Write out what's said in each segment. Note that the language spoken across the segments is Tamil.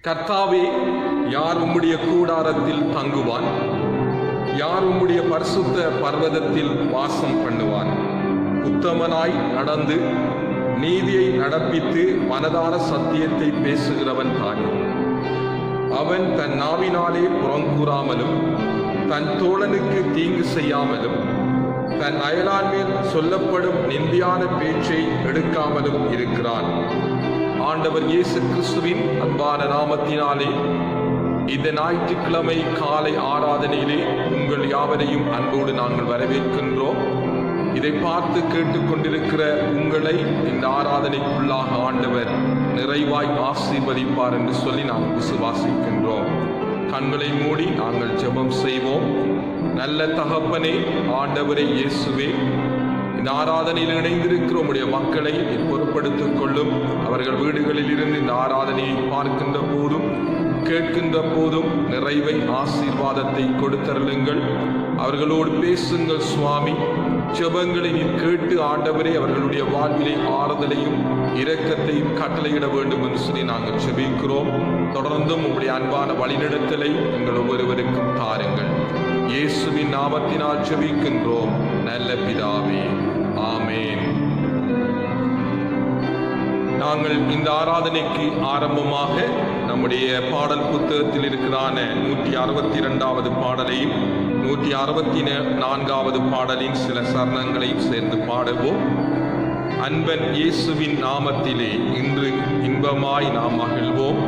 கர்த்தாவே, யார் உம்முடைய கூடாரத்தில் தங்குவான்? யார் உம்முடைய பரிசுத்த பர்வதத்தில் வாசம் பண்ணுவான்? உத்தமனாய் நடந்து நீதியை நடப்பித்து மனதார சத்தியத்தை பேசுகிறவன் தானே. அவன் தன் நாவினாலே புறங்கூறாமலும் தன் தோழனுக்கு தீங்கு செய்யாமலும் தன் அயலான் மேல் சொல்லப்படும் நிந்தியான பேச்சை எடுக்காமலும் இருக்கிறான். ஆண்டவர் இயேசு கிறிஸ்துவின் அன்பான நாமத்தினாலே இந்த ஞாயிற்றுக்கிழமை காலை ஆராதனையிலே உங்கள் யாவரையும் அன்போடு நாங்கள் வரவேற்கின்றோம். இதை பார்த்து கேட்டுக்கொண்டிருக்கிற உங்களை இந்த ஆராதனைக்குள்ளாக ஆண்டவர் நிறைவாய் ஆசீர்வதிப்பார் என்று சொல்லி நாம் விசுவாசிக்கின்றோம். கண்களை மூடி நாங்கள் ஜெபம் செய்வோம். நல்ல தகப்பனே, ஆண்டவரே இயேசுவே, இந்த ஆராதனையில் இணைந்திருக்கிற உம்முடைய மக்களை பொறுப்படுத்திக் கொள்ளும். அவர்கள் வீடுகளில் இருந்து இந்த ஆராதனையை பார்க்கின்ற போதும் கேட்கின்ற போதும் நிறைவை ஆசீர்வாதத்தை கொடுத்தருளுங்கள். அவர்களோடு பேசுங்கள் சுவாமி. ஜெபங்களை நீர் கேட்டு ஆண்டவரே அவர்களுடைய வாழ்விலே ஆறுதலையும் இரக்கத்தையும் கட்டளையிட வேண்டும் என்று சொல்லி நாங்கள் ஜெபிக்கிறோம். தொடர்ந்தும் உங்களுடைய அன்பான வழிநடத்தலை எங்கள் ஒவ்வொருவருக்கும் தாருங்கள். இயேசுவின் நாமத்தினால் ஜெபிக்கின்றோம் நல்ல பிதாவே, ஆமேன். நாங்கள் இந்த ஆராதனைக்கு ஆரம்பமாக நம்முடைய பாடல் புத்தகத்தில் இருக்கிறான 162வது பாடலையும் 164வது பாடலின் சில சரணங்களையும் சேர்ந்து பாடுவோம். அன்பன் இயேசுவின் நாமத்திலே இன்று இன்பமாய் நாம் மகிழ்வோம்.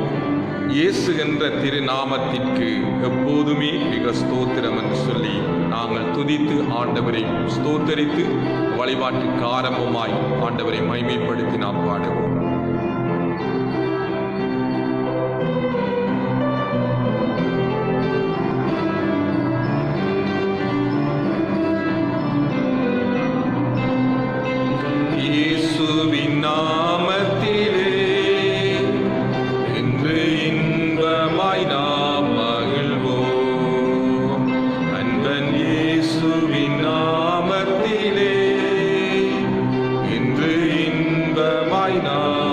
இயேசு என்ற திருநாமத்திற்கு எப்போதுமே மிக ஸ்தோத்திரம் என்று சொல்லி நாங்கள் துதித்து ஆண்டவரை ஸ்தோத்தரித்து வழிபாட்டுக்கு ஆரம்பமாய் ஆண்டவரை மகிமைப்படுத்தி நாம் பாடுவோம். இயேசுவின் நாமத்திலே இன்று இன்பமாய் நாம் மகிழ்வோம். அன்பன் இயேசுவின் நாமத்திலே இன்று இன்பமாய் நாம்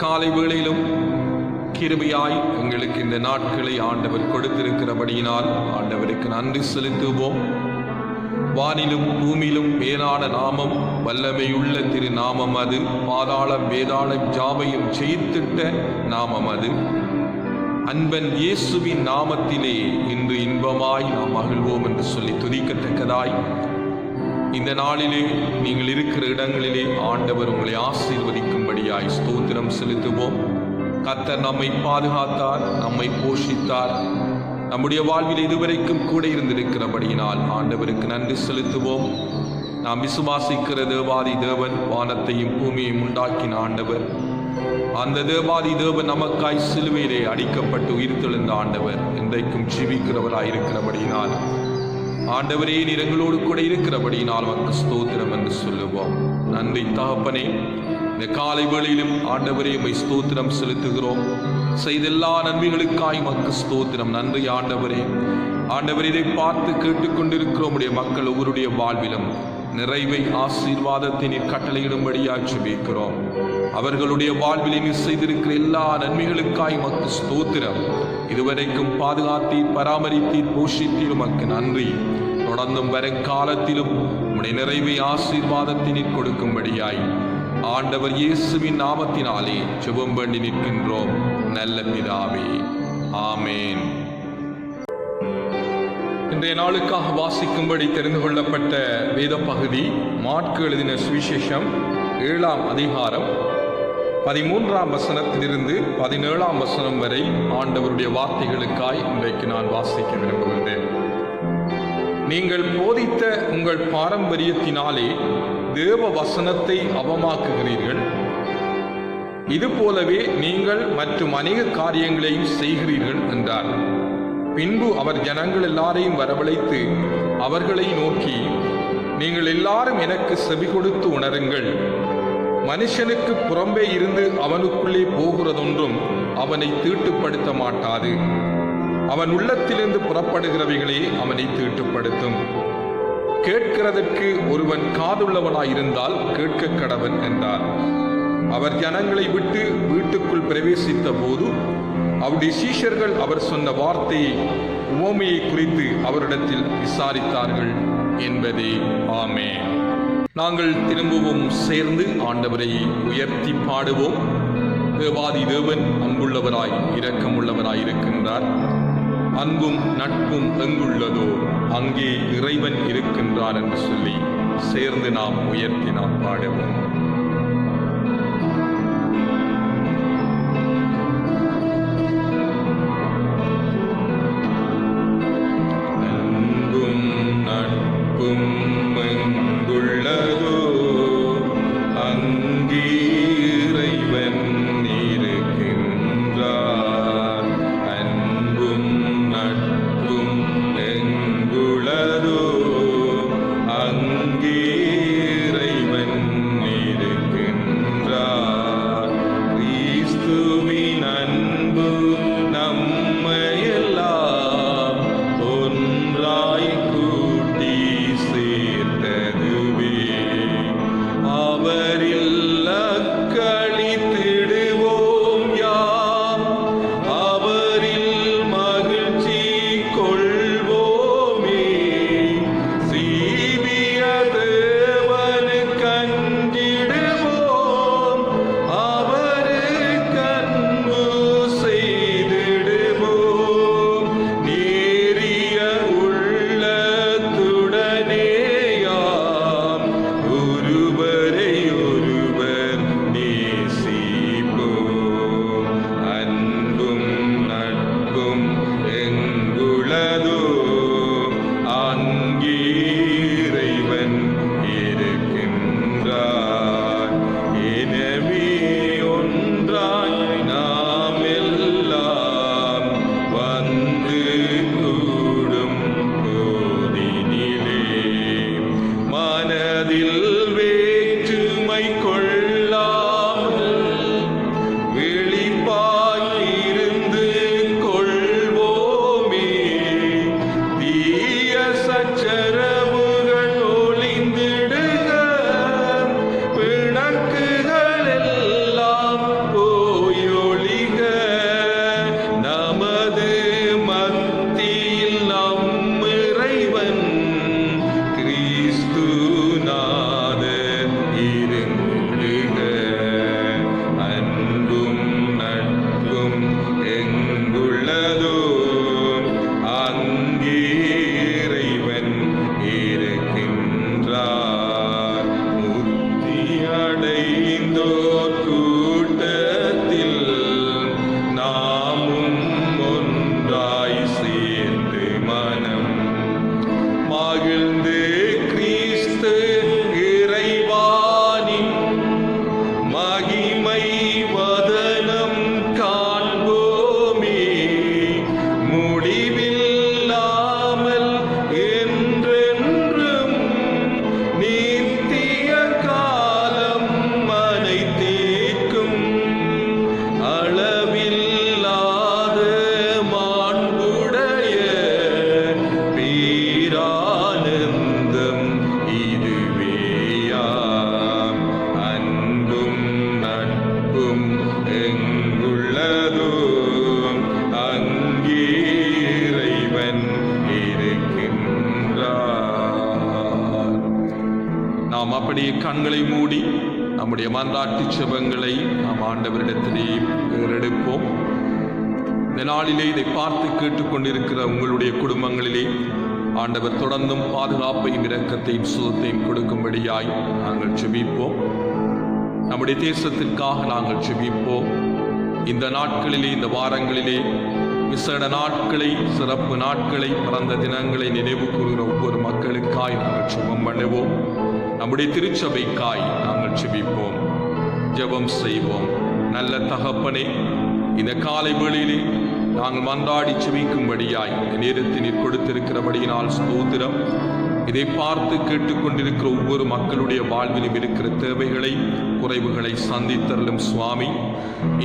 காலை வேளையிலும் கிருபையாய் எங்களுக்கு இந்த நாட்களை ஆண்டவர் கொடுத்திருக்கிறபடியினால் ஆண்டவருக்கு நன்றி செலுத்துவோம். வானிலும் பூமியிலும் மேலான நாமம், வல்லமையுள்ள திரு நாமம் அது. பாதாளம் வேதாளம் ஜாவையும் ஜெயித்திட்ட நாமம் அது. அன்பன் இயேசுவின் நாமத்திலே இன்று இன்பமாய் நாம் மகிழ்வோம் என்று சொல்லி துதிக்கத்தக்கதாய் இந்த நாளிலே நீங்கள் இருக்கிற இடங்களிலே ஆண்டவர் உங்களை ஆசீர்வதிக்கும்படியாய் ஸ்தோத்திரம் செலுத்துவோம். கர்த்தர் நம்மை பாதுகாத்தார், நம்மை போஷித்தார், நம்முடைய வாழ்வில் இதுவரைக்கும் கூட இருந்திருக்கிறபடியினால் ஆண்டவருக்கு நன்றி செலுத்துவோம். நாம் விசுவாசிக்கிற தேவாதி தேவன், வானத்தையும் பூமியையும் உண்டாக்கின ஆண்டவர், அந்த தேவாதி தேவன் நமக்காய் சிலுவையிலே அடிக்கப்பட்டு உயிர்த்தெழுந்த ஆண்டவர், இன்றைக்கும் ஜீவிக்கிறவராயிருக்கிறபடியினால் ஆண்டவரே நீர் எங்களோடு கூட இருக்கிறபடியினால் வந்து ஸ்தோத்திரம் என்று சொல்லுவோம். நன்றி தகப்பனே, இந்த காலை வேளையிலும் ஆண்டவரே உம்மை ஸ்தோத்திரம் செலுத்துகிறோம். செய்த எல்லா நன்மைகளுக்காய் மக்கு ஸ்தோத்திரம். நன்றி ஆண்டவரே. ஆண்டவர் இதை பார்த்து கேட்டுக்கொண்டிருக்கிறோம் உடைய மக்கள் ஒவ்வொருடைய வாழ்விலும் நிறைவை ஆசீர்வாதத்தை நீர் கட்டளையிடும்படியாய் ஜெபிக்கிறோம். அவர்களுடைய வாழ்வில் நீர் செய்திருக்கிற எல்லா நன்மைகளுக்காய் மக்கு ஸ்தோத்திரம். இதுவரைக்கும் பாதுகாத்தீர், பராமரித்தீர், போஷித்தீர், உமக்கு நன்றி. தொடர்ந்தும் வரும் காலத்திலும் உடைய நிறைவை ஆசீர்வாதத்தை நீர் கொடுக்கும்படியாய் ஆண்டவர் இயேசுவின் நாமத்தினாலே ஜெபம் வேண்டி நிற்கின்றோம் நல்ல பிதாவே, ஆமேன். இன்றைய நாளுக்காக வாசிக்கும்படி தெரிந்து கொள்ளப்பட்ட வேத பகுதி மாற்கு எழுதின சுவிசேஷம் 7ஆம் அதிகாரம் 13ஆம் வசனத்திலிருந்து 17ஆம் வசனம் வரை ஆண்டவருடைய வார்த்தைகளுக்காய் இன்றைக்கு நான் வாசிக்க விரும்புகின்றேன். நீங்கள் போதித்த உங்கள் பாரம்பரியத்தினாலே தேவ வசனத்தை அவமாக்குகிறீர்கள். இதுபோலவே நீங்கள் மற்றும் அநேக காரியங்களையும் செய்கிறீர்கள் என்றார். பின்பு அவர் ஜனங்கள் எல்லாரையும் வரவழைத்து அவர்களை நோக்கி, நீங்கள் எல்லாரும் எனக்கு செவி கொடுத்து உணருங்கள். மனுஷனுக்கு புறம்பே இருந்து அவனுக்குள்ளே போகிறதொன்றும் அவனை தீட்டுப்படுத்த மாட்டாது. அவன் உள்ளத்திலிருந்து புறப்படுகிறவைகளே அவனை தீட்டுப்படுத்தும். கேட்கிறதற்கு ஒருவன் காதுள்ளவனாயிருந்தால் கேட்க கடவன் என்றார். அவர் ஜனங்களை விட்டு வீட்டுக்குள் பிரவேசித்த போது அவருடைய சீஷர்கள் அவர் சொன்ன வார்த்தையை உவமையை குறித்து அவரிடத்தில் விசாரித்தார்கள் என்பதே. ஆமென். நாங்கள் திரும்பவும் சேர்ந்து ஆண்டவரை உயர்த்தி பாடுவோம். தேவாதி தேவன் அன்புள்ளவராய் இரக்கமுள்ளவராய் இருக்கின்றார். அன்பும் நட்பும் எங்குள்ளதோ அங்கே இறைவன் இருக்கின்றார் என்று சொல்லி சேர்ந்து நாம் உயர்த்தி நாம் பாடுவோம். அன்பும் நட்பும் எங்குள்ளதோ அங்கே இறைவன் இருக்கின்றார். அன்பும் நட்பும் எங்குள்ளதோ அங்கே இறைவன் அப்படியே கண்களை மூடி நம்முடைய மன்றாட்டு செபங்களை நாம் ஆண்டவரிடத்திலே ஏறெடுப்போம். இந்த நாளிலே இதை பார்த்து கேட்டுக்கொண்டிருக்கிற உங்களுடைய குடும்பங்களிலே ஆண்டவர் தொடர்ந்தும் பாதுகாப்பையும் இரக்கத்தையும் சுகத்தையும் கொடுக்கும்படியாய் நாங்கள் செபிப்போம். நம்முடைய தேசத்திற்காக நாங்கள் செபிப்போம். இந்த நாட்களிலே, இந்த வாரங்களிலே விசேட நாட்களை, சிறப்பு நாட்களை, பிறந்த தினங்களை நினைவு கூறுகிற ஒவ்வொரு மக்களுக்காய் நாங்கள் ஜெபம் பண்ணுவோம். நம்முடைய திருச்சபைக்காய் நாங்கள் செபிப்போம், ஜெபம் செய்வோம். நல்ல தகப்பனே, இந்த காலை வேளையிலே நாங்கள் மன்றாடி செபிக்கும்படியாய் இந்த நேரத்தை நீர் கொடுத்திருக்கிறபடியினால் ஸ்தோத்திரம். இதை பார்த்து கேட்டுக்கொண்டிருக்கிற ஒவ்வொரு மக்களுடைய வாழ்விலும் இருக்கிற தேவைகளை, குறைவுகளை சந்தித்தருளும் சுவாமி.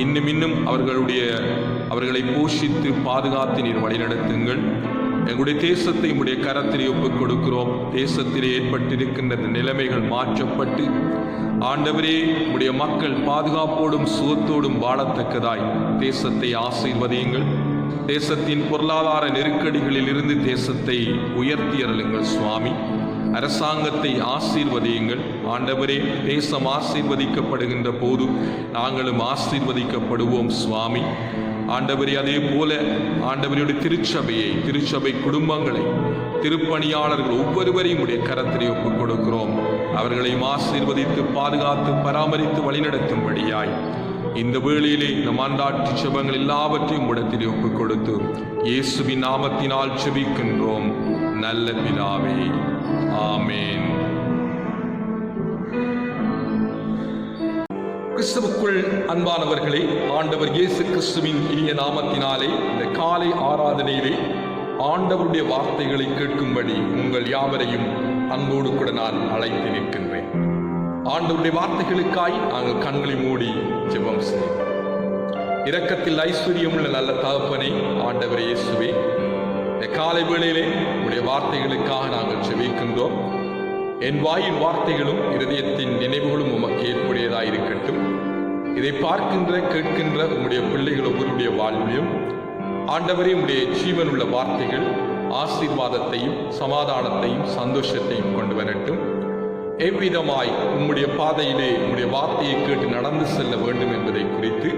இன்னும் அவர்களை போஷித்து பாதுகாத்து நீர் வழிநடத்துங்கள். எங்களுடைய தேசத்தை உடைய கரத்திலே ஒப்புக் கொடுக்கிறோம். தேசத்திலே ஏற்பட்டிருக்கின்ற நிலைமைகள் மாற்றப்பட்டு ஆண்டவரே, உடைய மக்கள் பாதுகாப்போடும் சுகத்தோடும் வாழத்தக்கதாய் தேசத்தை ஆசீர்வதியுங்கள். தேசத்தின் பொருளாதார நெருக்கடிகளில் இருந்து தேசத்தை உயர்த்தியருளுங்கள் சுவாமி. அரசாங்கத்தை ஆசீர்வதியுங்கள் ஆண்டவரே. தேசம் ஆசீர்வதிக்கப்படுகின்ற போது நாங்களும் ஆசீர்வதிக்கப்படுவோம் சுவாமி. ஆண்டவரே, அதே போல ஆண்டவருடைய திருச்சபை குடும்பங்களை, திருப்பணியாளர்கள் ஒவ்வொருவரையும் உடைய கரத்திலே ஒப்புக் கொடுக்கிறோம். அவர்களையும் ஆசீர்வதித்து பாதுகாத்து பராமரித்து வழிநடத்தும்படியாய் இந்த வேளையிலே இந்த மன்றாட்டு செபங்கள் எல்லாவற்றையும் இடத்திலே ஒப்புக் கொடுத்து இயேசுவின் நாமத்தினால் செபிக்கின்றோம் நல்ல பிதாவே, ஆமேன். கிறிஸ்துவுக்குள் அன்பானவர்களே, ஆண்டவர் இயேசு கிறிஸ்துவின் இனிய நாமத்தினாலே இந்த காலை ஆராதனையிலே ஆண்டவருடைய வார்த்தைகளை கேட்கும்படி உங்கள் யாவரையும் அன்போடு கூட நான் அழைத்து நிற்கின்றேன். ஆண்டவருடைய வார்த்தைகளுக்காய் நாங்கள் கண்களை மூடி ஜெபம் செய்வோம். இரக்கத்தில் ஐஸ்வர்யம் உள்ள நல்ல தகப்பனே, ஆண்டவர் இயேசுவே, இந்த காலை வேளையிலே உடைய வார்த்தைகளுக்காக நாங்கள் ஜெபிக்கின்றோம். என் வாயின் வார்த்தைகளும் இருதயத்தின் நினைவுகளும் உமக்கு ஏற்புடையதாக இருக்கட்டும். இதை பார்க்கின்ற கேட்கின்ற உம்முடைய பிள்ளைகள் ஒவ்வொருடைய வாழ்விலும் ஆண்டவரே, உம்முடைய ஜீவனுள்ள வார்த்தைகள் ஆசீர்வாதத்தையும் சமாதானத்தையும் சந்தோஷத்தையும் கொண்டு வரட்டும். எவ்விதமாய் உம்முடைய பாதையிலே உம்முடைய வார்த்தையை கேட்டு நடந்து செல்ல வேண்டும் என்பதை குறித்து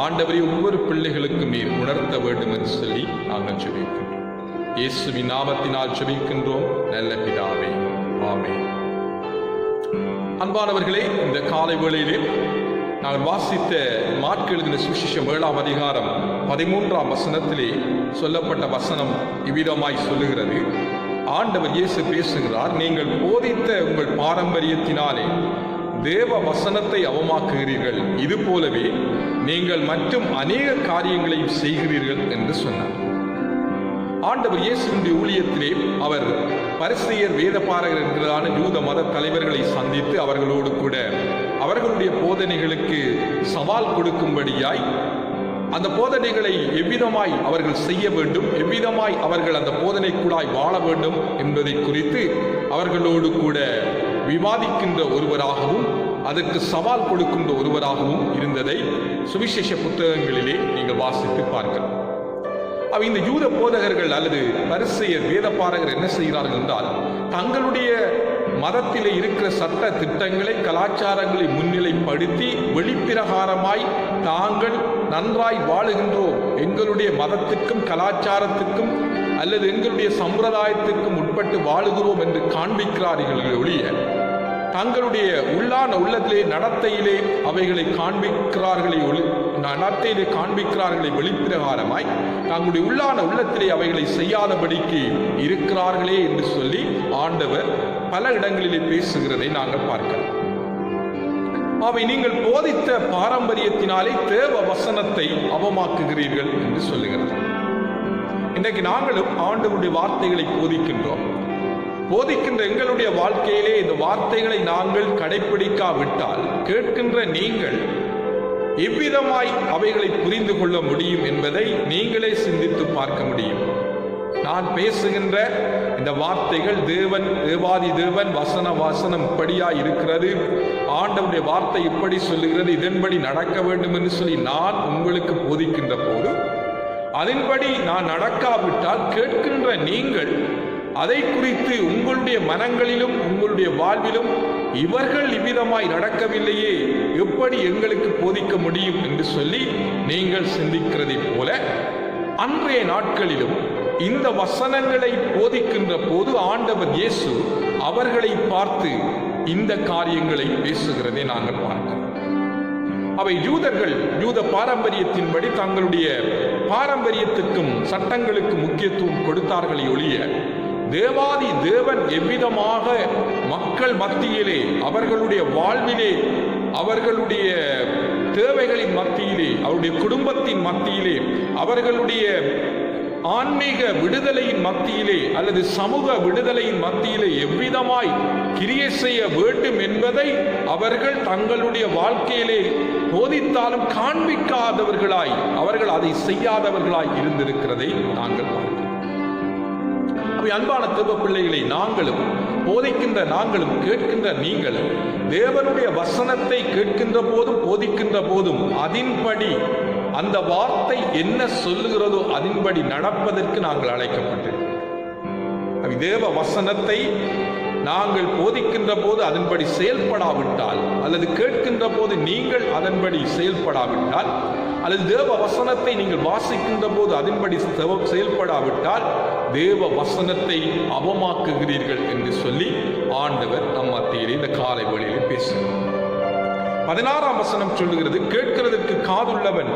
ஆண்டவரே ஒவ்வொரு பிள்ளைகளுக்கும் நீர் உணர்த்த வேண்டும் என்று சொல்லி நாங்கள் ஜெபிக்கின்றோம். இயேசுவின் நாமத்தினால் ஜெபிக்கின்றோம் நல்ல பிதாவே, ஆமென். அன்பானவர்களே, இந்த காலை வேளையிலே நாங்கள் வாசித்த மாற்கு எழுதின சுவிசேஷம் 7ஆம் அதிகாரம் 13ஆம் வசனத்திலே சொல்லப்பட்ட வசனம் இவ்விதமாய் சொல்லுகிறது. ஆண்டவர் இயேசு பேசுகிறார், நீங்கள் போதித்த உங்கள் பாரம்பரியத்தினாலே தேவ வசனத்தை அவமாக்குகிறீர்கள், இது போலவே நீங்கள் மற்றும் அநேக காரியங்களையும் செய்கிறீர்கள் என்று சொன்னார். ஆண்டவர் இயேசுவினுடைய ஊழியத்திலே அவர் பரிசேயர், வேதபாரகர் என்கிறதான யூத மத தலைவர்களை சந்தித்து அவர்களோடு கூட அவர்களுடைய போதனைகளுக்கு சவால் கொடுக்கும்படியாய் அந்த போதனைகளை எவ்விதமாய் அவர்கள் செய்ய வேண்டும், எவ்விதமாய் அவர்கள் அந்த போதனைக்குள்ளாய் வாழ வேண்டும் என்பதை குறித்து அவர்களோடு கூட விவாதிக்கின்ற ஒருவராகவும் அதற்கு சவால் கொடுக்கின்ற ஒருவராகவும் இருந்ததை சுவிசேஷ புத்தகங்களிலே நீங்கள் வாசித்து பார்க்கலாம். இந்த யூத போதகர்கள் அல்லது பரிசேயர், வேதபாரகர் என்ன செய்கிறார்கள் என்றால், தங்களுடைய மதத்திலே இருக்கிற சட்ட திட்டங்களை, கலாச்சாரங்களை முன்னிலைப்படுத்தி வெளிப்பிரகாரமாய் தாங்கள் நன்றாய் வாழுகின்றோம், எங்களுடைய மதத்திற்கும் கலாச்சாரத்திற்கும் அல்லது எங்களுடைய சம்பிரதாயத்திற்கும் உட்பட்டு வாழுகிறோம் என்று காண்பிக்கிறார்கள் ஒழிய தங்களுடைய உள்ளான உள்ளத்திலே நடத்தையிலே அவைகளை காண்பிக்கிறார்களே வெளிப்பிரகாரமாய் தங்களுடைய உள்ளான உள்ளத்திலே அவைகளை செய்யாதபடிக்கு இருக்கிறார்களே என்று சொல்லி ஆண்டவர் பல இடங்களிலே பேசுகிறதை நாங்கள் பார்க்கலாம். அவை நீங்கள் போதித்த பாரம்பரியத்தினாலே தேவ வசனத்தை அவமாக்குகிறீர்கள் என்று சொல்லுகிறார். இன்றைக்கு நாங்களும் ஆண்டவருடைய வார்த்தைகளை போதிக்கின்ற எங்களுடைய வாழ்க்கையிலே இந்த வார்த்தைகளை நாங்கள் கடைபிடிக்காவிட்டால் கேட்கின்ற நீங்கள் எவ்விதமாய் அவைகளை புரிந்து கொள்ள முடியும் என்பதை நீங்களே சிந்தித்து பார்க்க முடியும். நான் பேசுகின்ற இந்த வார்த்தைகள் தேவாதி தேவன் வசனம் இப்படியாய் இருக்கிறது, ஆண்டவருடைய வார்த்தை இப்படி சொல்லுகிறது, இதன்படி நடக்க வேண்டும் என்று சொல்லி நான் உங்களுக்கு போதிக்கின்ற போது அதன்படி நான் நடக்காவிட்டால் கேட்கின்ற நீங்கள் அதை குறித்து உங்களுடைய மனங்களிலும் உங்களுடைய வாழ்விலும் இவர்கள் இவ்விதமாய் நடக்கவில்லையே, எப்படி எங்களுக்கு போதிக்க முடியும் என்று சொல்லி நீங்கள் சிந்திக்கிறதைப் போல அன்றைய நாட்களிலும் இந்த வசனங்களை போதிக்கின்ற போது ஆண்டவர் இயேசு அவர்களை பார்த்து இந்த காரியங்களை பேசுகிறதை நாங்கள் பார்க்கிறோம். அவை யூதர்கள் யூத பாரம்பரியத்தின்படி தங்களுடைய பாரம்பரியத்துக்கும் சட்டங்களுக்கும் முக்கியத்துவம் கொடுத்தார்களே ஒழிய, தேவாதி தேவன் எவ்விதமாக மக்கள் மத்தியிலே, அவர்களுடைய வாழ்விலே, அவர்களுடைய தேவைகளின் மத்தியிலே, அவருடைய குடும்பத்தின் மத்தியிலே, அவர்களுடைய ஆன்மீக விடுதலையின் மத்தியிலே அல்லது சமூக விடுதலையின் மத்தியிலே எவ்விதமாய் கிரியை செய்ய வேண்டும் என்பதை அவர்கள் தங்களுடைய வாழ்க்கையிலே போதித்தாலும் காண்பிக்காதவர்களாய், அவர்கள் அதை செய்யாதவர்களாய் இருந்திருக்கிறதை நாங்கள் பார்க்கிறோம். அன்பான தேவ பிள்ளைகளை, நாங்களும் போதிக்கின்ற நாங்களும் கேட்கின்ற நீங்களும் தேவனுடைய வசனத்தை கேட்கின்ற போதும் போதிக்கின்ற போதும் அதின்படி அந்த வார்த்தை என்ன சொல்லுகிறதோ அதின்படி நடப்பதற்கு நாங்கள் அழைக்கப்பட்டிருக்கிறோம். தேவ வசனத்தை நாங்கள் போதிக்கின்ற போது அதன்படி செயல்படாவிட்டால், அல்லது கேட்கின்ற போது நீங்கள் அதன்படி செயல்படாவிட்டால், அல்லது தேவ வசனத்தை நீங்கள் வாசிக்கின்ற போது அதன்படி செயல்படாவிட்டால் தேவ வசனத்தை அவமாக்குகிறீர்கள் என்று சொல்லி ஆண்டவர் நம் மத்தியிலே இந்த காலை வேளையிலே பேசுகிறார். 16ஆம் வசனம் சொல்லுகிறது, கேட்கிறதற்கு காதுள்ளவன்,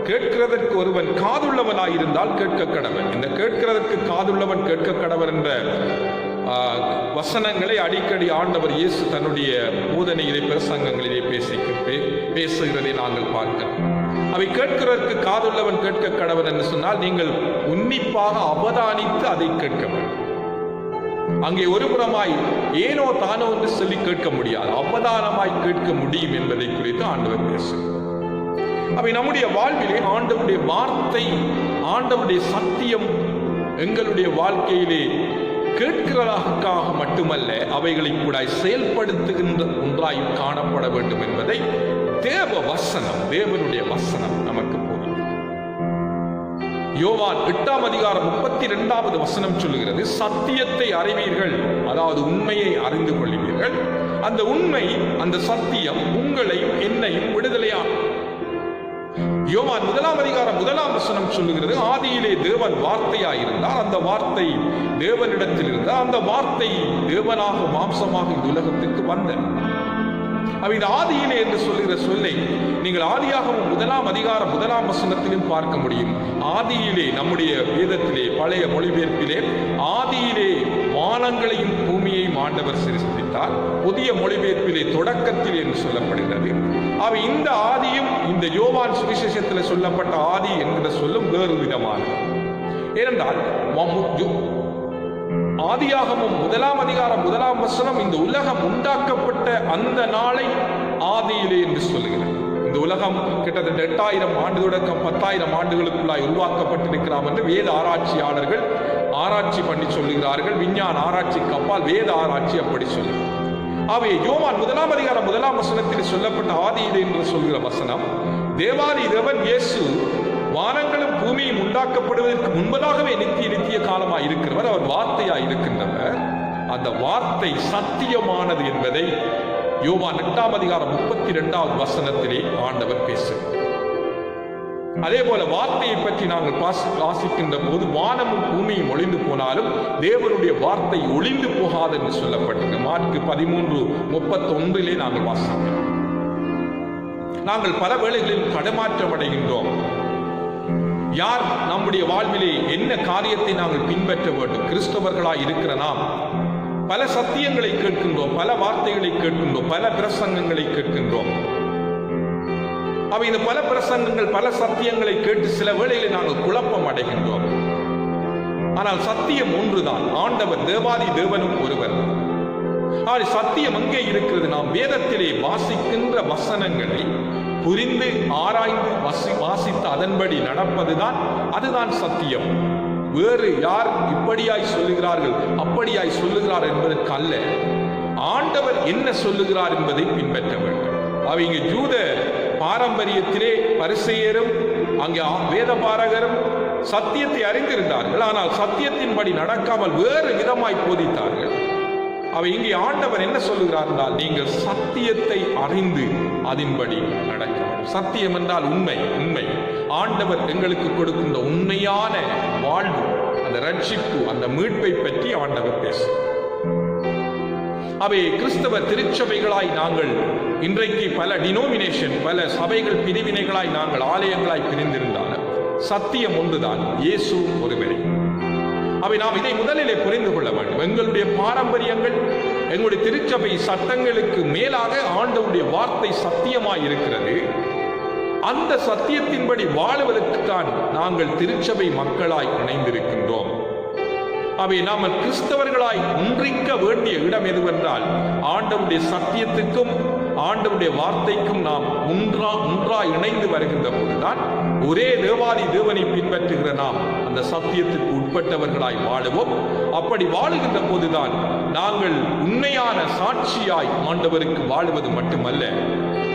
கேட்கிறதற்கு ஒருவன் காதுள்ளவனாயிருந்தால் கேட்க கடவன். இந்த கேட்கிறதற்கு காதுள்ளவன் கேட்க கடவன் என்ற வசனங்களை அடிக்கடி ஆண்டவர் இயேசு தன்னுடைய போதனையிலே பிரசங்கங்களிலே பேசுகிறதை நாங்கள் பார்க்கிறோம். அவை கேட்கிறதற்கு காதுள்ளவன் கேட்க கடவன் என்று சொன்னால் நீங்கள் உன்னிப்பாக அவதானித்து அதை கேட்க வேண்டும். அங்கே ஒரு புறமாய் ஏனோ தானோ என்று சொல்லி கேட்க முடியாது, அவதானமாய் கேட்க முடியும் என்பதை குறித்து ஆண்டவர் பேசுகிறார். அவை நம்முடைய வாழ்விலே ஆண்டவருடைய வார்த்தை, ஆண்டவருடைய சத்தியம் எங்களுடைய வாழ்க்கையிலே கேட்கிறதாக மட்டுமல்ல, அவைகளை கூட செயல்படுத்துகின்ற ஒன்றாய் காணப்பட வேண்டும் என்பதை தேவ வசனம், தேவனுடைய வசனம் நமக்கு போகிறது. யோவான் 8ஆம் அதிகாரம் 32வது வசனம் சொல்லுகிறது, சத்தியத்தை அறிவீர்கள், அதாவது உண்மையை அறிந்து கொள்வீர்கள், அந்த உண்மை, அந்த சத்தியம் உங்களையும் என்னையும் விடுதலையாகும். யோவான் 1ஆம் அதிகாரம் 1ஆம் வசனம் சொல்லுகிறது, ஆதியிலே தேவன் வார்த்தையாயிருந்தார், அந்த வார்த்தை தேவனிடத்தில் இருந்தார், அந்த வார்த்தை தேவனாக மாம்சமாக இந்த உலகத்துக்கு வந்தார். இந்த ஆதியிலே என்று சொல்லுகிற சொல்லை நீங்கள் ஆதியாகமம் 1ஆம் அதிகாரம் 1ஆம் வசனத்திலும் பார்க்க முடியும். ஆதியிலே, நம்முடைய வேதத்திலே பழைய மொழிபெயர்ப்பிலே ஆதியிலே வானங்களையும் பூமியையும் ஆண்டவர் சிருஷ்டித்தார். புதிய மொழிபெயர்ப்பிலே தொடக்கத்தில் என்று சொல்லப்படுகிறது. இந்த ஆதியும் இந்த யோவான் சுவிசேஷத்தில் சொல்லப்பட்ட ஆதி என்கிற சொல்லும் வேறு விதமானது. ஏனென்றால் ஆதியாகமம் 1ஆம் அதிகாரம் 1ஆம் வசனம் இந்த உலகம் உண்டாக்கப்பட்ட அந்த நாளை ஆதியிலே என்று சொல்லுகிறது. இந்த உலகம் கிட்டத்தட்ட 8000 ஆண்டு தொடக்கம் 10,000 ஆண்டுகளுக்குள்ளாய் உருவாக்கப்பட்டிருக்கிறார் என்று வேத ஆராய்ச்சியாளர்கள் ஆராய்ச்சி பண்ணி சொல்லுகிறார்கள். விஞ்ஞான ஆராய்ச்சிக்கு அப்பால் வேத ஆராய்ச்சி அப்படி சொல்லுகிறது. யோவான் 1ஆம் அதிகாரம் 1ஆம் வசனத்தில் சொல்லப்பட்ட ஆதியிலே என்று சொல்கிற வசனம், தேவாதி தேவன் இயேசு வானங்களும் பூமியும் உண்டாக்கப்படுவதற்கு முன்பதாகவே நித்திய காலமாய் இருக்கிறவர், அவர் வார்த்தையாய் இருக்கின்றவர். அந்த வார்த்தை சத்தியமானது என்பதை யோவான் 8ஆம் அதிகாரம் 32வது வசனத்திலே ஆண்டவர் பேசுகிறார். அதே போல வார்த்தையை பற்றி நாங்கள் வாசிக்கின்ற போது வானமும் பூமியும் ஒளிந்து போனாலும் தேவனுடைய வார்த்தை ஒளிந்து போகாது என்று சொல்லப்பட்டது. மார்க்கு 13:31 நாங்கள் வாசிக்கிறோம். நாங்கள் பல வேளைகளில் தடுமாற்றம் அடைகின்றோம். யார் நம்முடைய வாழ்விலே என்ன காரியத்தை நாங்கள் பின்பற்ற வேண்டும்? கிறிஸ்தவர்களாய் இருக்கிற நாம் பல சத்தியங்களை கேட்கின்றோம், பல வார்த்தைகளை கேட்கின்றோம், பல பிரசங்கங்களை கேட்கின்றோம். இந்த பல பிரசங்கங்கள், பல சத்தியங்களை கேட்டு சில வேளைகளில் நாங்கள் குழப்பம் அடைகின்றோம். ஆனால் சத்தியம் ஒன்றுதான், ஆண்டவர் தேவாதி தேவனும் ஒருவர். சத்தியம் எங்கே இருக்கிறது? நாம் வேதத்திலே வாசிக்கின்ற வசனங்களை புரிந்து ஆராய்ந்து வாசித்து அதன்படி நடப்பதுதான், அதுதான் சத்தியம். வேறு யார் இப்படியாய் சொல்லுகிறார்கள் அப்படியாய் சொல்லுகிறார் என்பதற்கு அல்ல, ஆண்டவர் என்ன சொல்லுகிறார் என்பதை பின்பற்ற வேண்டும். இங்கே யூத பாரம்பரியத்திலே பரிசேயரும் அங்கே வேத பாரகரும் சத்தியத்தை அறிந்திருந்தார்கள், ஆனால் சத்தியத்தின்படி நடக்காமல் வேறு விதமாய் போதித்தார்கள். அவை இங்கே ஆண்டவர் என்ன சொல்லுகிறார் என்றால், நீங்கள் சத்தியத்தை அறிந்து அதன்படி நடக்க வேண்டும். சத்தியம் என்றால் உண்மை. உண்மை ஆண்டவர் எங்களுக்கு கொடுக்கின்ற உண்மையான வாழ்வு, அந்த ரட்சிப்பு, அந்த மீட்பை பற்றி ஆண்டவர் பேசுகிறார். அவை கிறிஸ்தவ திருச்சபைகளாய் நாங்கள் இன்றைக்கு பல டினோமினேஷன், பல சபைகள் பிரிவினைகளாய் நாங்கள் ஆலயங்களாய் பிரிந்திருந்தாலும் சத்தியம் ஒன்றுதான், இயேசு ஒருவரே. அவை நாம் இதை முதலிலே புரிந்து கொள்ள வேண்டும். எங்களுடைய பாரம்பரியங்கள், எங்களுடைய திருச்சபை சட்டங்களுக்கு மேலாக ஆண்டவருடைய வார்த்தை சத்தியமாய் இருக்கிறது. அந்த சத்தியத்தின்படி வாழுவதற்குத்தான் நாங்கள் திருச்சபை மக்களாய் இணைந்திருக்கின்றோம். அவை நாம் கிறிஸ்தவர்களாய் ஒன்றிக்க வேண்டிய இடம் எதுவென்றால், ஆண்டவருடைய சத்தியத்துக்கும் ஆண்டவருடைய வார்த்தைக்கும் நாம் ஒன்றாய் இணைந்து வருகின்ற போதுதான் ஒரே தேவாதி தேவனை பின்பற்றுகிற நாம் அந்த சத்தியத்துக்கு உட்பட்டவர்களாய் வாழுவோம். அப்படி வாழுகின்ற போதுதான் நாங்கள் உண்மையான சாட்சியாய் ஆண்டவருக்கு வாழுவது மட்டுமல்ல,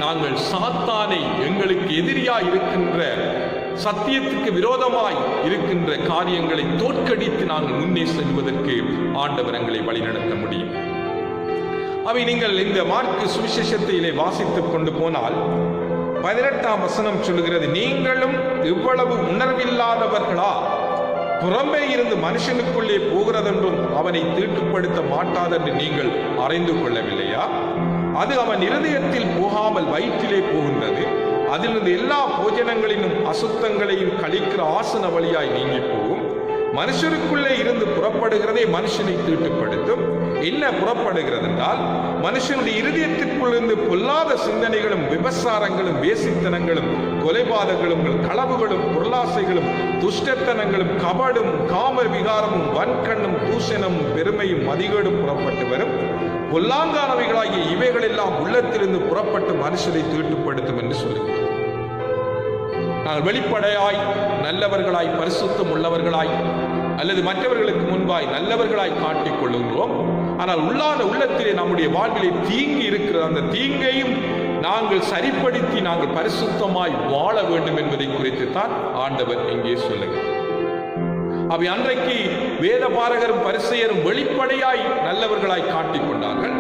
நாங்கள் சாத்தானை, எங்களுக்கு எதிரியாய் இருக்கின்ற சத்தியத்துக்கு விரோதமாய் இருக்கின்ற காரியங்களை தோற்கடித்து நாங்கள் முன்னே செல்வதற்கு ஆண்டவர் எங்களை வழிநடத்த முடியும். அவை நீங்கள் இந்த மார்க்கு சுவிசேஷத்திலே வாசித்துக் கொண்டு போனால் 18ஆம் வசனம் சொல்லுகிறது, நீங்களும் இவ்வளவு உணர்வில்லாதவர்களா? புறம்பே இருந்து மனுஷனுக்குள்ளே போகிறதென்றும் அவனை தீட்டுப்படுத்த மாட்டாதென்று நீங்கள் அறிந்து கொள்ளவில்லையா? அது அவன் இருதயத்தில் போகாமல் வயிற்றிலே போகின்றது. அதிலிருந்து எல்லா போஜனங்களிலும் அசுத்தங்களையும் கழிக்கிற ஆசன வழியாய் நீங்கி போகும். மனுஷருக்குள்ளே இருந்து புறப்படுகிறதே மனுஷனை தீட்டுப்படுத்தும். என்ன புறப்படுகிறது என்றால், மனுஷனுடைய இருதயத்திற்குள்ளிருந்து பொல்லாத சிந்தனைகளும், விபசாரங்களும், வேசித்தனங்களும், கொலைபாதங்களும், களவுகளும், பொருளாசைகளும், துஷ்டத்தனங்களும், கபடும், காம விகாரமும், வன்கண்ணும், தூஷணமும், பெருமையும், மதிகேடும் புறப்பட்டு வரும். பொல்லாங்கானவைகளாகிய இவைகள் எல்லாம் உள்ளத்திலிருந்து புறப்பட்டு மனுஷரை தீட்டுப்படுத்தும் என்று சொல்லுகிறார். நாங்கள் வெளிப்படையாய் நல்லவர்களாய், பரிசுத்தம் உள்ளவர்களாய், அல்லது மற்றவர்களுக்கு முன்பாய் நல்லவர்களாய் காட்டிக் கொள்ளுகிறோம். ஆனால் உள்ளத்திலே நம்முடைய வாழ்விலே தீங்கு இருக்கிற அந்த தீங்கையும் நாங்கள் சரிப்படுத்தி நாங்கள் பரிசுத்தமாய் வாழ வேண்டும் என்பதை குறித்து தான் ஆண்டவர் இங்கே சொல்லுகிறார். அவை அன்றைக்கு வேத பாரகரும் பரிசேயரும் வெளிப்படையாய் நல்லவர்களாய் காட்டிக் கொண்டார்கள்,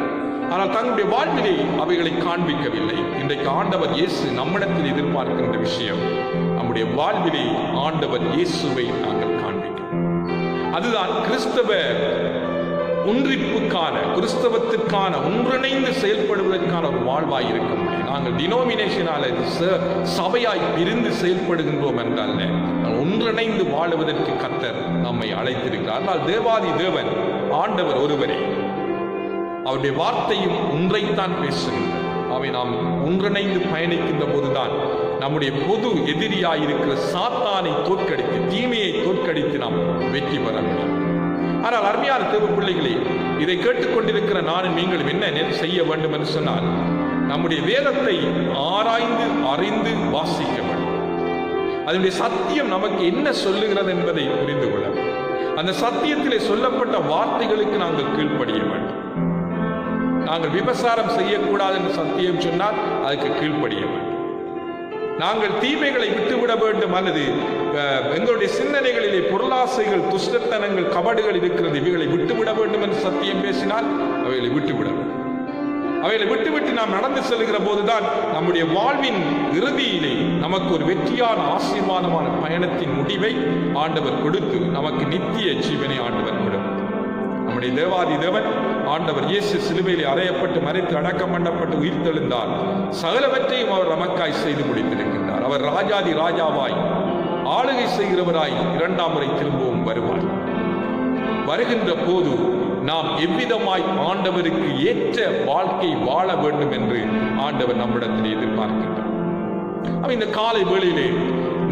ஆனால் தங்களுடைய வாழ்விலே அவைகளை காண்பிக்கவில்லை. இன்றைக்கு ஆண்டவர் இயேசு நம்மிடத்தில் எதிர்பார்க்கின்ற விஷயம், நம்முடைய வாழ்விலே ஆண்டவர் இயேசுவை நாங்கள் காண்பிக்கிறோம். அதுதான் கிறிஸ்தவ ஒன்றிப்புக்கான, கிறிஸ்தவத்திற்கான ஒன்றிணைந்து செயல்படுவதற்கான ஒரு வாழ்வாய் இருக்க முடியும். நாங்கள் டினோமினேஷனால சபையாய் பிரிந்து செயல்படுகின்றோம் என்றால் ஒன்றிணைந்து வாழுவதற்கு கர்த்தர் நம்மை அழைத்திருக்கிறார். ஆனால் தேவாதி தேவன் ஆண்டவர் ஒருவரே, அவருடைய வார்த்தையும் ஒன்றைத்தான் பேசுகின்றது. அவை நாம் ஒன்றிணைந்து பயணிக்கின்ற போதுதான் நம்முடைய பொது எதிரியாயிருக்கிற சாத்தானை தோற்கடித்து, தீமையை தோற்கடித்து நாம் வெற்றி பெற முடியும். ஆனால் அருமையான தேவ பிள்ளைகளே, இதை கேட்டுக்கொண்டிருக்கிற நானும் நீங்களும் என்ன செய்ய வேண்டும் என்று சொன்னால், நம்முடைய வேதத்தை ஆராய்ந்து அறிந்து வாசிக்க வேண்டும். அதனுடைய சத்தியம் நமக்கு என்ன சொல்லுகிறது என்பதை புரிந்து கொள்ள வேண்டும். அந்த சத்தியத்திலே சொல்லப்பட்ட வார்த்தைகளுக்கு நாங்கள் கீழ்ப்படிய வேண்டும். நாங்கள் விபசாரம் செய்யக்கூடாது என்று சத்தியம் சொன்னால் அதுக்கு கீழ்ப்படிய வேண்டும். நாங்கள் தீமைகளை விட்டுவிட வேண்டும், அல்லது எங்களுடைய சிந்தனைகளிலே பொருளாசைகள், துஷ்டத்தனங்கள், கபடுகள் இருக்கிறது, இவைகளை விட்டுவிட வேண்டும் என்று சத்தியம் பேசினால் அவைகளை விட்டுவிட வேண்டும். அவைகளை விட்டுவிட்டு நாம் நடந்து செல்கிற போதுதான் நம்முடைய வாழ்வின் இறுதியிலே நமக்கு ஒரு வெற்றியான, ஆசீர்வாதமான பயணத்தின் முடிவை ஆண்டவர் கொடுத்து நமக்கு நித்திய ஜீவனை ஆண்டவர் கொடுக்கும். நம்முடைய தேவாதி தேவன் ஆண்டவர் இயேசு சிலுவையிலே அறையப்பட்டு, மரித்து, அடக்கம் பண்ணப்பட்டு, உயிர்த்தெழுந்தார். சகலவற்றையும் அவர் நமக்காய் செய்து முடித்திருக்கின்றார். அவர் ராஜாதி ராஜாவாய் ஆளுகை செய்கிறவராய் 2ஆம் முறை திரும்பவும் வருவார். வருகின்ற போது நாம் எவ்விதமாய் ஆண்டவருக்கு ஏற்ற வாழ்க்கை வாழ வேண்டும் என்று ஆண்டவர் நம்மிடத்தில் எதிர்பார்க்கின்றார். இந்த காலை வேளையிலே,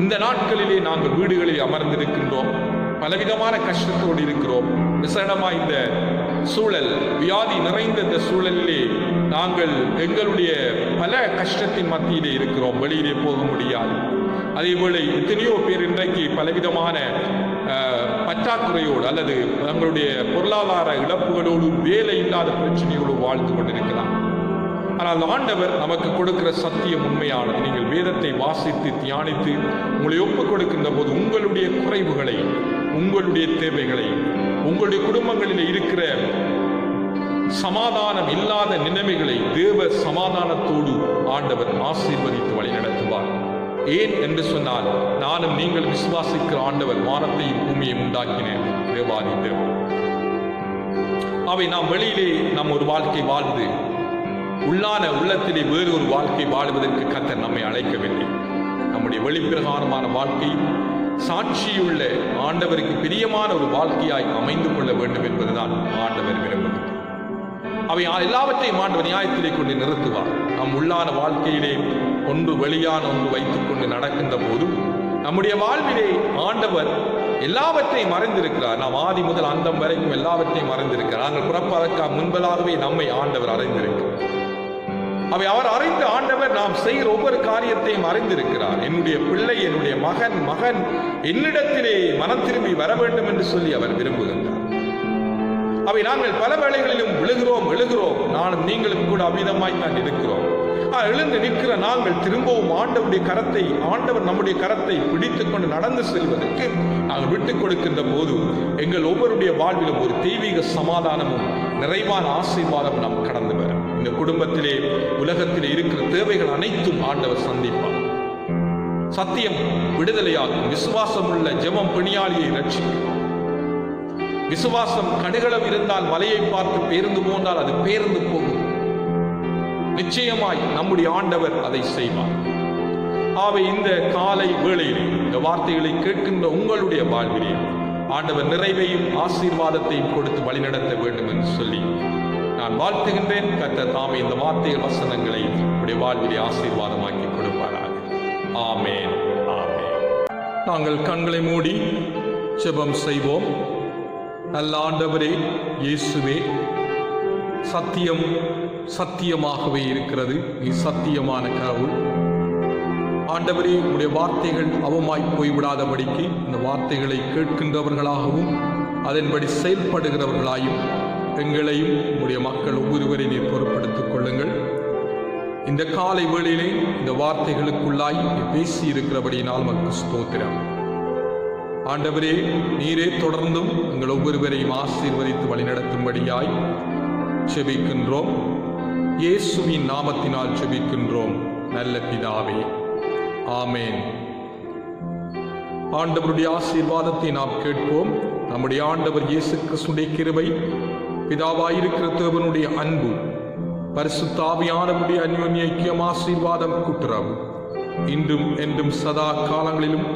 இந்த நாட்களிலே நாங்கள் வீடுகளில் அமர்ந்திருக்கின்றோம், பலவிதமான கஷ்டத்தோடு இருக்கிறோம். விசேடமா இந்த சூழல், வியாதி நிறைந்த இந்த சூழலிலே நாங்கள் எங்களுடைய பல கஷ்டத்தின் மத்தியிலே இருக்கிறோம். வெளியிலே போக முடியாது. அதேபோல எத்தனையோ பேர் இன்றைக்கு பலவிதமான பற்றாக்குறையோடு அல்லது தங்களுடைய பொருளாதார இழப்புகளோடு, வேலை இல்லாத பிரச்சனையோடு வாழ்ந்து கொண்டிருக்கலாம். ஆனால் ஆண்டவர் நமக்கு கொடுக்கிற சத்தியம் உண்மையானது. நீங்கள் வேதத்தை வாசித்து தியானித்து உங்களை ஒப்புக் கொடுக்கின்ற போது உங்களுடைய குறைவுகள், உங்களுடைய தேவைகளை, உங்களுடைய குடும்பங்களில் இருக்கிற சமாதானம் இல்லாத நிலைமைகளை தேவ சமாதானத்தோடு ஆண்டவர் ஆசீர்வதித்து வழிநடத்துவார். ஏன் என்று சொன்னால், நானும் நீங்கள் விசுவாசிக்கிற ஆண்டவர் வானத்தையும் பூமியையும் உண்டாக்கின தேவாதி தேவன். அவை நாம் வெளியிலே நாம் ஒரு வாழ்க்கை வாழ்ந்து உள்ளத்திலே வேறு ஒரு வாழ்க்கை வாழ்வதற்கு கர்த்தர் நம்மை அழைக்கவில்லை. நம்முடைய வெளிப்பிரகாரமான வாழ்க்கை சாட்சியுள்ள ஆண்டவருக்கு பிரியமான ஒரு வாழ்க்கையாய் அமைந்து கொள்ள வேண்டும் என்பதுதான் ஆண்டவர் விரும்புகிறார். அவை எல்லாவற்றையும் ஆண்டவர் நியாயத்திலே கொண்டு நிறுத்துவார். நம் உள்ளான வாழ்க்கையிலே ஒன்று வெளியான ஒன்று வைத்துக் கொண்டு நடக்கின்ற போதும் நம்முடைய வாழ்விலே ஆண்டவர் எல்லாவற்றையும் அறிந்திருக்கிறார். நாம் ஆதி முதல் அந்தம் வரைக்கும் எல்லாவற்றையும் அறிந்திருக்கிறார். நாங்கள் பிறப்பதற்கு முன்பதாகவே நம்மை ஆண்டவர் அறிந்திருக்கிறார். அவை அவர் அறிந்த ஆண்டவர் நாம் செய்கிற ஒவ்வொரு காரியத்தையும் அறிந்திருக்கிறார். என்னுடைய பிள்ளை, என்னுடைய மகன் என்னிடத்திலே மனம் திரும்பி வர வேண்டும் என்று சொல்லி அவர் விரும்புகின்றார். அவை நாங்கள் பல வேளைகளிலும் எழுகிறோம். நானும் நீங்களும் கூட அவ்விதமாய் தான் இருக்கிறோம். எழுந்து நிற்கிற நாங்கள் திரும்பவும் ஆண்டவர் நம்முடைய கரத்தை பிடித்துக் கொண்டு நடந்து செல்வதற்கு நாங்கள் விட்டுக் கொடுக்கின்ற போது எங்கள் ஒவ்வொருடைய வாழ்விலும் ஒரு தெய்வீக சமாதானமும் நிறைவான ஆசீர்வாதம் நாம் கடந்து வரும். இந்த குடும்பத்திலே, உலகத்திலே இருக்கிற தேவைகள் அனைத்தும் ஆண்டவர் சந்திப்பார். சத்தியம் விடுதலையாகும். விசுவாசம் உள்ள ஜெபம் பிணியாளியை ரட்சிக்கும். விசுவாசம் கடுகளவு இருந்தால் மலையை பார்த்து பேர்ந்து போனால் அது பேர்ந்து போகும். நிச்சயமாய் நம்முடைய ஆண்டவர் அதை செய்வார். ஆகவே இந்த காலை வேளையிலே இந்த வார்த்தைகளை கேட்கின்ற உங்களுடைய வாழ்விலே ஆண்டவர் நிறைவையும் ஆசீர்வாதத்தையும் கொடுத்து வழிநடத்த வேண்டும் என்று சொல்லி நான் வாழ்த்துகின்றேன். கர்த்தர் தாமே இந்த வார்த்தைகள் வசனங்களை உடைய வாழ்விலே ஆசீர்வாதமாக்கி கொடுப்பாராக. ஆமென், ஆமென். நாங்கள் கண்களை மூடி ஜெபம் செய்வோம். நல்ல ஆண்டவரே இயேசுவே, சத்தியம் சத்தியமாகவே இருக்கிறது. நீ சத்தியமான கடவுள். ஆண்டவரே, உடைய வார்த்தைகள் அவமாய் போய்விடாதபடிக்கு இந்த வார்த்தைகளை கேட்கின்றவர்களாகவும் அதன்படி செயல்படுகிறவர்களாயும் எங்களையும் உடைய மக்கள் ஒவ்வொருவரை நீர் பொறுப்படுத்திக் கொள்ளுங்கள். இந்த காலை வேளையிலே இந்த வார்த்தைகளுக்குள்ளாய் பேசி இருக்கிறபடியினால் உமக்கு ஸ்தோத்திரம். ஆண்டவரே, நீரே தொடர்ந்தும் எங்கள் ஒவ்வொருவரையும் ஆசீர்வதித்து வழிநடத்தும்படியாய் செபிக்கின்றோம். இயேசுவின் நாமத்தினால் செபிக்கின்றோம் நல்ல பிதாவே, ஆமென். ஆண்டவருடைய ஆசீர்வாதத்தை நாம் கேட்போம். நம்முடைய ஆண்டவர் இயேசு கிறிஸ்துவின் கிருபை, பிதாவாயிருக்கிற தேவனுடைய அன்பு, பரிசுத்த ஆவியானவருடைய அன்யோன்ய ஐக்கியம், ஆசீர்வாதம், கூட்டுறவு இன்றும் என்றும் சதா காலங்களிலும்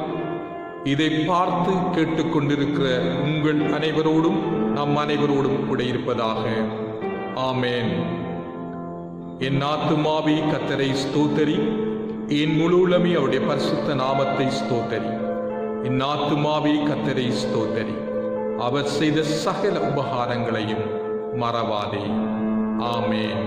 இதை பார்த்து கேட்டுக்கொண்டிருக்கிற உங்கள் அனைவரோடும் நம் அனைவரோடும் கூட இருப்பதாக. ஆமென். என் ஆத்துமாவே கர்த்தரை ஸ்தோத்தரி, என் முழு உள்ளமே அவருடைய பரிசுத்த நாமத்தை ஸ்தோத்தரி. என் ஆத்துமாவே கர்த்தரை ஸ்தோத்தரி, அவர் செய்த சகல உபகாரங்களையும் மறவாதே. ஆமென்.